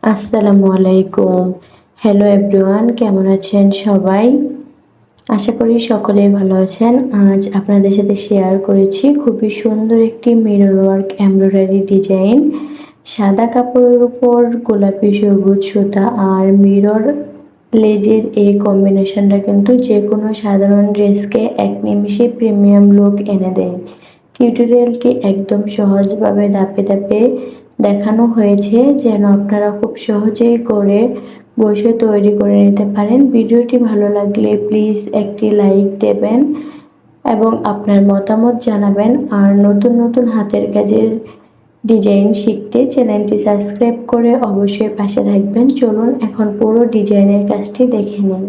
আসসালামু আলাইকুম। Hello everyone, কেমন আছেন সবাই? আশা করি সকলেই ভালো আছেন। আজ আপনাদের সাথে শেয়ার করেছি খুবই সুন্দর একটি মিরর ওয়ার্ক এমব্রয়ডারি ডিজাইন। সাদা কাপড়ের উপর গোলাপি সবুজ সুতা আর মিরর লেজের এই কম্বিনেশনটা কিন্তু যেকোনো সাধারণ ড্রেসকে এক নিমিষে প্রিমিয়াম লুক এনে দেয়। টিউটোরিয়ালটি একদম সহজভাবে ধাপে ধাপে দেখানো হয়েছে যেন আপনারা খুব সহজেই করে বসে তৈরি করে নিতে পারেন। ভিডিওটি ভালো লাগলে প্লিজ একটি লাইক দেবেন এবং আপনার মতামত জানাবেন। আর নতুন নতুন হাতের কাজের ডিজাইন শিখতে চ্যানেলটি সাবস্ক্রাইব করে অবশ্যই পাশে থাকবেন। চলুন এখন পুরো ডিজাইনের কাজটি দেখে নিই।